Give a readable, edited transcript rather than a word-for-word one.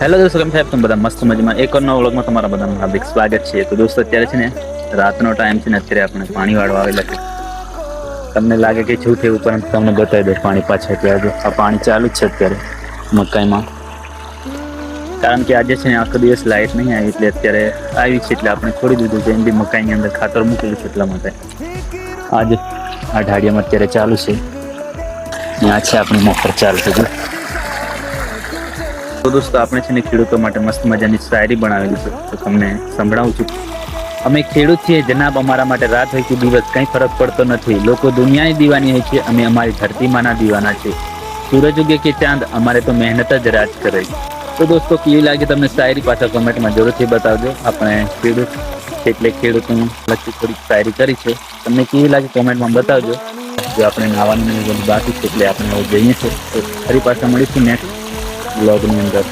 Hello દોસ્તો, કેમ સાહેબ તમે બધા મસ્ત મજામાં એક નવા વ્લોગમાં તમારા બધાનું હાર્દિક સ્વાગત છે. તો દોસ્તો અત્યારે છે ને રાતનો ટાઈમ છે ને, અત્યારે આપણે પાણી વાળવા આવેલા છે. તમને લાગે કે શું થયું, પરંતુ તમને બતાવી દો પાણી પાછળ અત્યારે આ પાણી ચાલુ જ છે અત્યારે મકાઈમાં. કારણ કે આજે છે ને આખો દિવસ લાઈટ નહીં આવી, એટલે અત્યારે આવી છે એટલે આપણે છોડી દીધું છે. એમ બી મકાઈની અંદર ખાતર મૂકેલું છે એટલા માટે આજે આ ઢાળિયામાં અત્યારે ચાલુ છે. ત્યાં છે આપણી મોટર ચાલુ છે. તો દોસ્તો આપણે છે ને ખેડૂતો માટે મસ્ત મજાની શાયરી બનાવેલી છે, તો તમને સંભળાવું છું. અમે ખેડૂત છીએ જનાબ, અમારા માટે રાત હોય કે દિવસ કંઈ ફરક પડતો નથી. લોકો દુનિયાની દીવાની હોય છે, અમે અમારી ધરતીમાંના દીવાના છે. સૂરજ ઉગે કે ચાંદ, અમારે તો મહેનત જ રાજ કરે. તો દોસ્તો કેવી લાગે તમને શાયરી, પાછા કોમેન્ટમાં જરૂરથી બતાવજો. આપણે ખેડૂત એટલે ખેડૂતોનું લગતી થોડીક શાયરી કરી છે, તમને કેવી લાગે કોમેન્ટમાં બતાવજો. જો આપણે નાવાનું બાકી છે એટલે આપણે હવે જઈએ છીએ, તો ફરી પાછા મળીશું નેક્સ્ટ વ્લોગની અંદર.